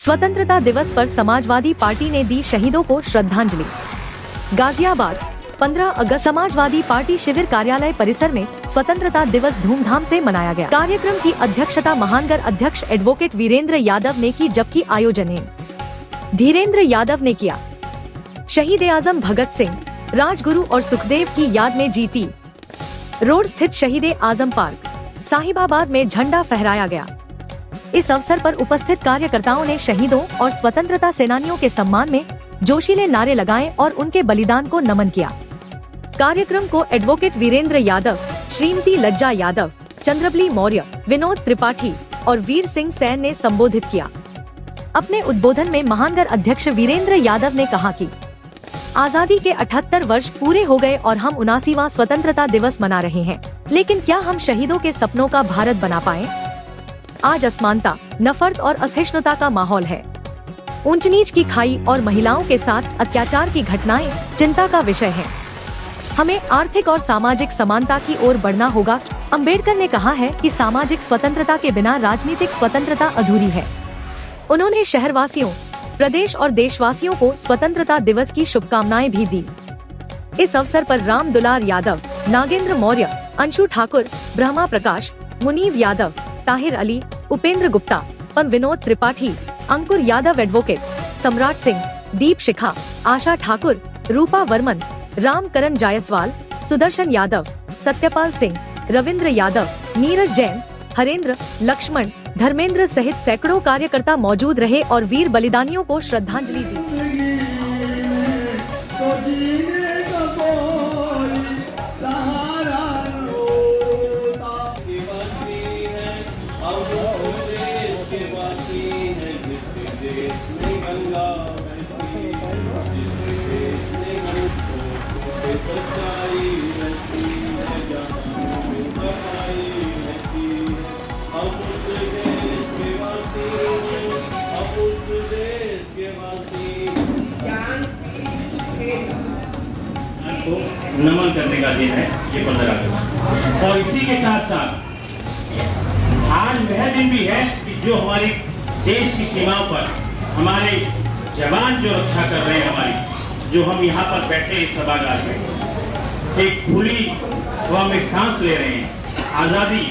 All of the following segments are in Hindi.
स्वतंत्रता दिवस पर समाजवादी पार्टी ने दी शहीदों को श्रद्धांजलि। गाजियाबाद 15 अगस्त समाजवादी पार्टी शिविर कार्यालय परिसर में स्वतंत्रता दिवस धूमधाम से मनाया गया। कार्यक्रम की अध्यक्षता महानगर अध्यक्ष एडवोकेट वीरेंद्र यादव ने की, जबकि आयोजन धीरेन्द्र यादव ने किया। शहीद आजम भगत सिंह, राजगुरु और सुखदेव की याद में जीटी रोड स्थित शहीद आजम पार्क साहिबाबाद में झंडा फहराया गया। इस अवसर पर उपस्थित कार्यकर्ताओं ने शहीदों और स्वतंत्रता सेनानियों के सम्मान में जोशीले नारे लगाए और उनके बलिदान को नमन किया। कार्यक्रम को एडवोकेट वीरेंद्र यादव, श्रीमती लज्जा यादव, चंद्रबली मौर्य, विनोद त्रिपाठी और वीर सिंह सैन ने संबोधित किया। अपने उद्बोधन में महानगर अध्यक्ष वीरेंद्र यादव ने कहा कि आजादी के 78 वर्ष पूरे हो गए और हम 79वां स्वतंत्रता दिवस मना रहे हैं, लेकिन क्या हम शहीदों के सपनों का भारत बना पाए? आज असमानता, नफरत और असहिष्णुता का माहौल है। ऊंच नीच की खाई और महिलाओं के साथ अत्याचार की घटनाएं चिंता का विषय है। हमें आर्थिक और सामाजिक समानता की ओर बढ़ना होगा। अंबेडकर ने कहा है कि सामाजिक स्वतंत्रता के बिना राजनीतिक स्वतंत्रता अधूरी है। उन्होंने शहरवासियों, प्रदेश और देशवासियों को स्वतंत्रता दिवस की शुभकामनाएं भी दी। इस अवसर पर राम दुलार यादव, नागेंद्र मौर्य, अंशु ठाकुर, ब्रह्मा प्रकाश, मुनीव यादव, ताहिर अली, उपेंद्र गुप्ता, विनोद त्रिपाठी, अंकुर यादव, एडवोकेट सम्राट सिंह, दीप शिखा, आशा ठाकुर, रूपा वर्मन, रामकरण जायसवाल, सुदर्शन यादव, सत्यपाल सिंह, रविंद्र यादव, नीरज जैन, हरेंद्र, लक्ष्मण, धर्मेंद्र सहित सैकड़ों कार्यकर्ता मौजूद रहे और वीर बलिदानियों को श्रद्धांजलि दी। को नमन करने का दिन है ये 15 अगस्त। और इसी के साथ साथ आज वह दिन भी है कि जो हमारी देश की सीमाओं पर हमारे जवान जो रक्षा कर रहे हैं, हमारी जो हम यहाँ पर बैठे इस सभागार में एक खुली हवा में सांस ले रहे हैं, आज़ादी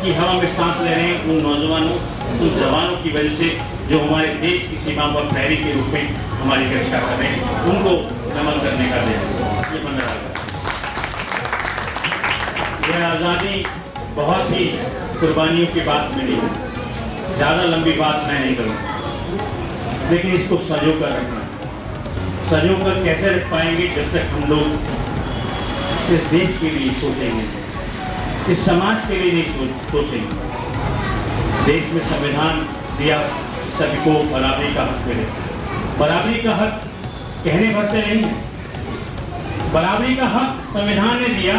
की हवा में सांस ले रहे हैं, उन नौजवानों, उन जवानों की वजह से जो हमारे देश की सीमा पर प्रहरी के रूप में हमारी रक्षा कर रहे हैं, उनको नमन करने का दिन ये 15 अगस्त। यह आज़ादी बहुत ही कुर्बानियों की बात मिली है। ज़्यादा लंबी बात मैं नहीं करूँगा, लेकिन इसको संजो कर रखना। संजो कर कैसे रख पाएंगे? जब तक हम लोग इस देश के लिए सोचेंगे, इस समाज के लिए नहीं सोचेंगे। देश में संविधान दिया सभी को बराबरी का हक मिले। बराबरी का हक कहने भर से नहीं है, बराबरी का हक संविधान ने दिया।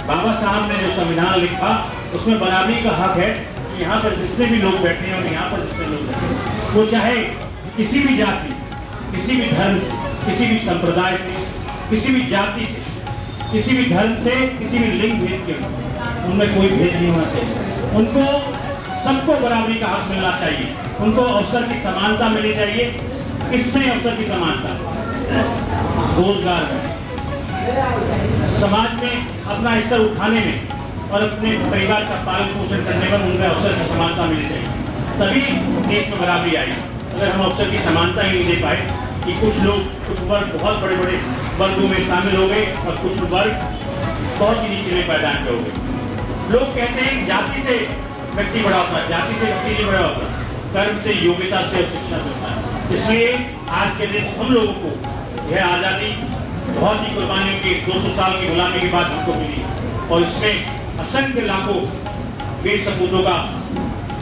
बाबा साहब ने जो संविधान लिखा उसमें बराबरी का हक है कि यहाँ पर जितने भी लोग बैठे हैं और यहाँ पर जितने लोग बैठे हैं, वो चाहे किसी भी जाति, किसी भी धर्म से, किसी भी संप्रदाय से, किसी भी जाति से, किसी भी धर्म से, किसी भी लिंग भेद के, उनमें कोई भेद नहीं होना चाहिए। उनको सबको बराबरी का हक मिलना चाहिए, उनको अवसर की समानता मिलनी चाहिए। किसमें अवसर की समानता? रोजगार में, समाज में अपना स्तर उठाने में और अपने परिवार का पालन पोषण करने में उनमें अवसर की समानता मिलनी चाहिए, तभी देश में बराबरी आई। अगर हम अवसर की समानता ही नहीं दे पाए कि कुछ लोग, कुछ वर्ग बहुत बड़े बड़े वर्गों में शामिल हो गए और कुछ वर्ग बहुत ही निचले पायदान पे हो गए। लोग कहते हैं जाति से व्यक्ति बड़ा होता है, जाति से व्यक्ति नहीं बड़ा होता, कर्म से, योग्यता से और शिक्षा से होता है। इसलिए आज के दिन हम लोगों को यह आज़ादी बहुत ही कुर्बानियों की 200 साल की गुलामी के बाद हमको मिली और इसमें असंख्य लाखों वीर सपूतों का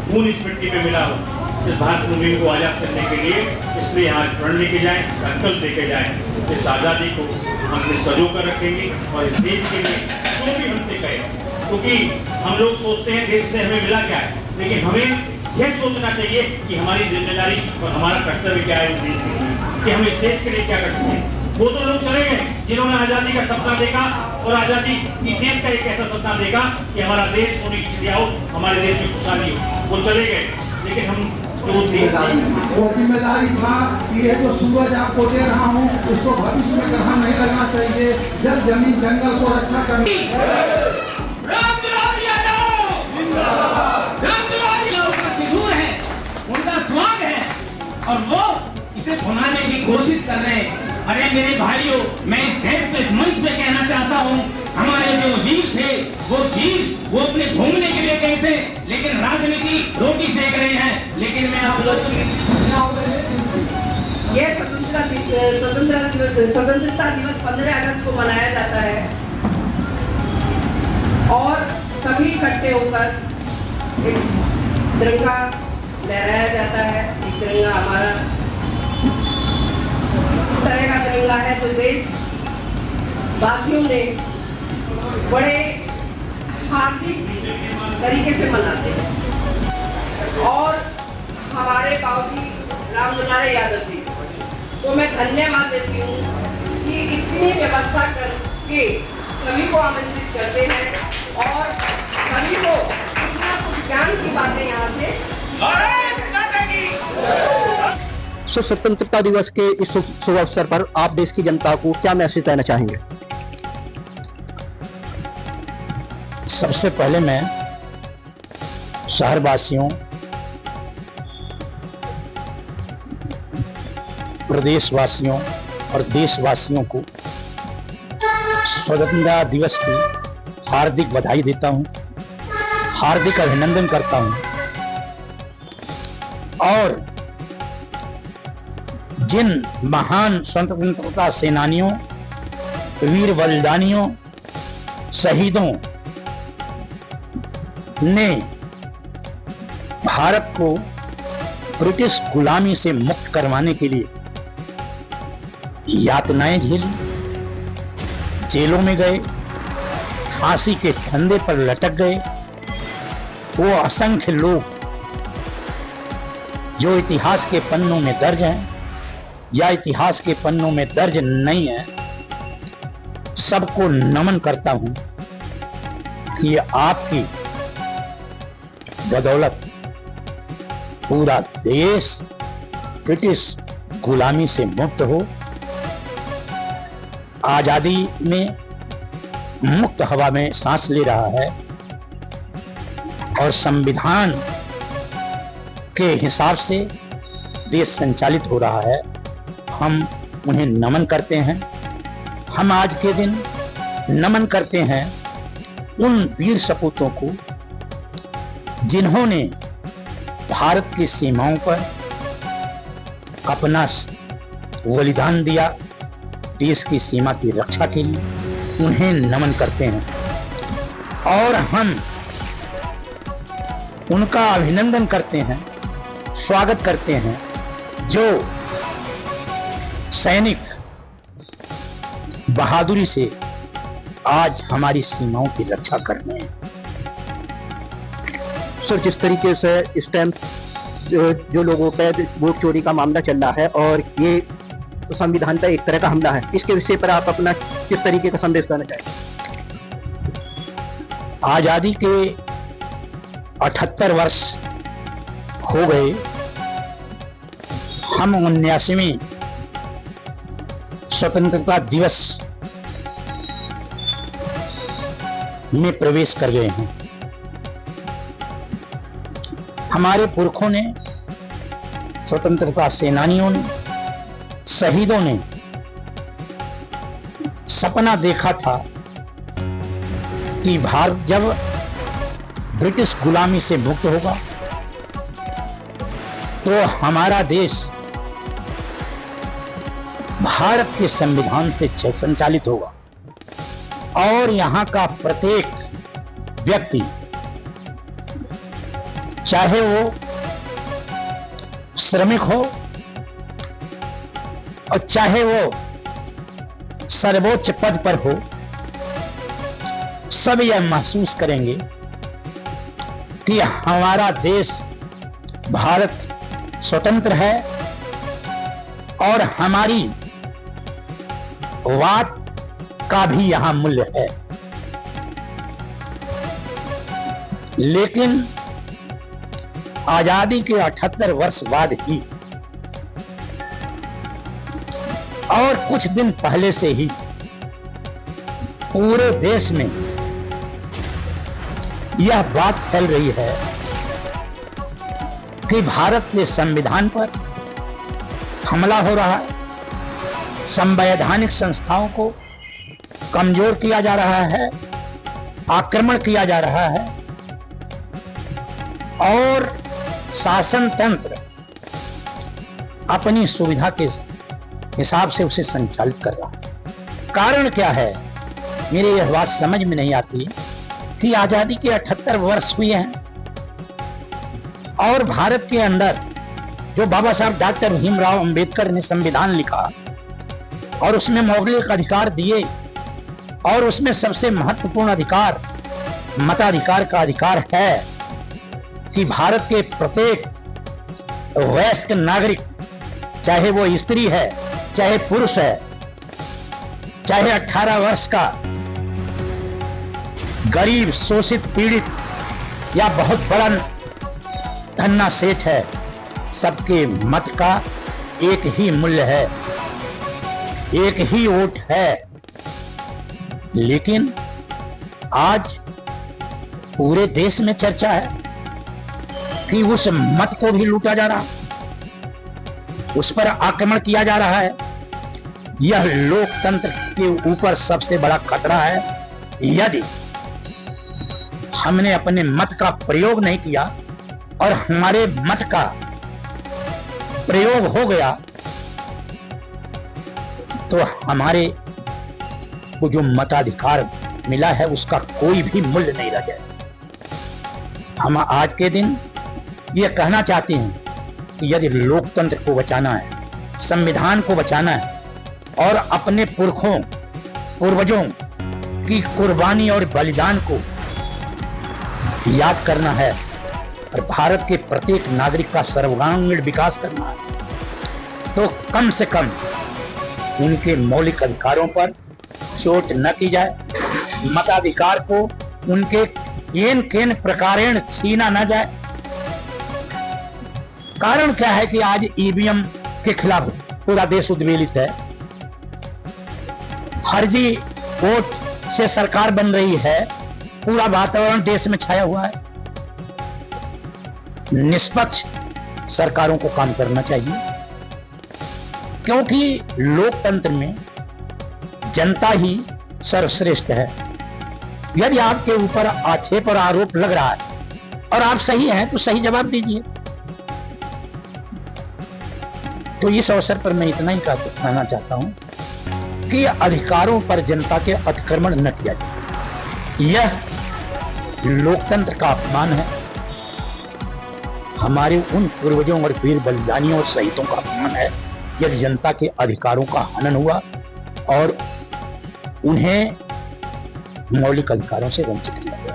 खून इस मिट्टी में मिला हो इस भारत भूमि को आज़ाद करने के लिए। इसलिए आज प्रण लेके जाए, संकल्प लेके जाए, इस आज़ादी को हम सजो कर रखेंगे और इस देश के लिए जो भी हमसे कहे, क्योंकि हम लोग सोचते हैं देश से हमें मिला क्या है, लेकिन हमें यह सोचना चाहिए कि हमारी जिम्मेदारी और हमारा कर्तव्य क्या है इस देश के लिए, कि हम इस देश के लिए क्या करते हैं। वो तो लोग चले गए जिन्होंने आज़ादी का सपना देखा और आज़ादी की देश का एक ऐसा सपना देखा कि हमारा देश होने की चिड़िया हो, हमारे देश में खुशहाली हो, वो चले गए। लेकिन हम जो देश वो जिम्मेदारी था कि ये जो सूरज आपको दे रहा हूँ उसको भविष्य में ग्रहण नहीं लगना चाहिए, जल जमीन जंगल को रक्षा करनी। उनका स्वांग है और वो इसे भुनाने की कोशिश कर रहे हैं। अरे मेरे भाइयों, मैं इस देश पे, इस मंच पे कहना चाहता हूँ, हमारे जो वीर थे वो अपने घूमने के लिए गए थे, लेकिन राजनीति रोटी सेक रहे हैं। लेकिन मैं आप लोगों की ये स्वतंत्रता दिवस 15 अगस्त को मनाया जाता है और सभी इकट्ठे होकर एक तिरंगा लहराया जाता है। एक तिरंगा हमारा इस तरह का तिरंगा है तो देश वासियों ने बड़े हार्दिक तरीके से मनाते हैं। और हमारे बाबूजी राम दुलारे यादव जी को मैं धन्यवाद देती हूँ कि इतनी व्यवस्था करके सभी को आमंत्रित करते हैं और सभी को कुछ ना कुछ ज्ञान की बातें यहाँ से। स्वतंत्रता दिवस के इस शुभ अवसर पर आप देश की जनता को क्या मैसेज देना चाहेंगे? सबसे पहले मैं शहरवासियों, प्रदेशवासियों और देशवासियों को स्वतंत्रता दिवस की हार्दिक बधाई देता हूं, हार्दिक अभिनंदन करता हूं। और जिन महान स्वतंत्रता सेनानियों, वीर बलिदानियों, शहीदों ने भारत को ब्रिटिश गुलामी से मुक्त करवाने के लिए यातनाएं झेली, जेलों में गए, फांसी के फंदे पर लटक गए, वो असंख्य लोग जो इतिहास के पन्नों में दर्ज हैं या इतिहास के पन्नों में दर्ज नहीं है, सबको नमन करता हूं कि आपकी बदौलत पूरा देश ब्रिटिश गुलामी से मुक्त हो, आजादी में मुक्त हवा में सांस ले रहा है और संविधान के हिसाब से देश संचालित हो रहा है। हम उन्हें नमन करते हैं। हम आज के दिन नमन करते हैं उन वीर सपूतों को जिन्होंने भारत की सीमाओं पर अपना बलिदान दिया, देश की सीमा की रक्षा के लिए। उन्हें नमन करते हैं और हम उनका अभिनंदन करते हैं, स्वागत करते हैं जो सैनिक बहादुरी से आज हमारी सीमाओं की रक्षा कर रहे हैं। सर, जिस तरीके से इस टाइम जो लोगों पर वोट चोरी का मामला चल रहा है और ये संविधान पर एक तरह का हमला है, इसके विषय पर आप अपना किस तरीके का संदेश देना चाहेंगे? आजादी के 78 वर्ष हो गए। हम 79वीं स्वतंत्रता दिवस में प्रवेश कर गए हैं। हमारे पुरखों ने, स्वतंत्रता सेनानियों ने, शहीदों ने सपना देखा था कि भारत जब ब्रिटिश गुलामी से मुक्त होगा तो हमारा देश भारत के संविधान से संचालित होगा और यहाँ का प्रत्येक व्यक्ति, चाहे वो श्रमिक हो और चाहे वो सर्वोच्च पद पर हो, सब यह महसूस करेंगे कि हमारा देश भारत स्वतंत्र है और हमारी बात का भी यहां मूल्य है। लेकिन आजादी के 78 वर्ष बाद ही और कुछ दिन पहले से ही पूरे देश में यह बात फैल रही है कि भारत के संविधान पर हमला हो रहा है, संवैधानिक संस्थाओं को कमजोर किया जा रहा है, आक्रमण किया जा रहा है और शासन तंत्र अपनी सुविधा के हिसाब से उसे संचालित कर रहा है। कारण क्या है? मेरे यह बात समझ में नहीं आती कि आजादी के 78 वर्ष हुए हैं और भारत के अंदर जो बाबा साहब डॉक्टर भीमराव अंबेडकर ने संविधान लिखा और उसमें मौलिक अधिकार दिए और उसमें सबसे महत्वपूर्ण अधिकार मताधिकार का अधिकार है कि भारत के प्रत्येक वयस्क नागरिक, चाहे वो स्त्री है, चाहे पुरुष है, चाहे 18 वर्ष का गरीब, शोषित, पीड़ित या बहुत बड़ा धन्ना सेठ है, सबके मत का एक ही मूल्य है, एक ही वोट है। लेकिन आज पूरे देश में चर्चा है कि उस मत को भी लूटा जा रहा है, उस पर आक्रमण किया जा रहा है। यह लोकतंत्र के ऊपर सबसे बड़ा खतरा है। यदि हमने अपने मत का प्रयोग नहीं किया और हमारे मत का प्रयोग हो गया तो हमारे को जो मताधिकार मिला है उसका कोई भी मूल्य नहीं रह जाए। हम आज के दिन यह कहना चाहते हैं कि यदि लोकतंत्र को बचाना है, संविधान को बचाना है और अपने पुरखों, पूर्वजों की कुर्बानी और बलिदान को याद करना है और भारत के प्रत्येक नागरिक का सर्वांगीण विकास करना है, तो कम से कम उनके मौलिक अधिकारों पर चोट न की जाए, मताधिकार को उनके केन प्रकारेण छीना न जाए। कारण क्या है कि आज ईवीएम के खिलाफ पूरा देश उद्वेलित है, फर्जी वोट से सरकार बन रही है, पूरा वातावरण देश में छाया हुआ है। निष्पक्ष सरकारों को काम करना चाहिए क्योंकि लोकतंत्र में जनता ही सर्वश्रेष्ठ है। यदि आपके ऊपर आक्षेप और आरोप लग रहा है और आप सही हैं तो सही जवाब दीजिए। तो इस अवसर पर मैं इतना ही कहना चाहता हूं कि अधिकारों पर जनता के अतिक्रमण न किया जाए। यह लोकतंत्र का अपमान है, हमारे उन पूर्वजों और वीर बलिदानियों और शहीदों का अपमान है यदि जनता के अधिकारों का हनन हुआ और उन्हें मौलिक अधिकारों से वंचित किया गया।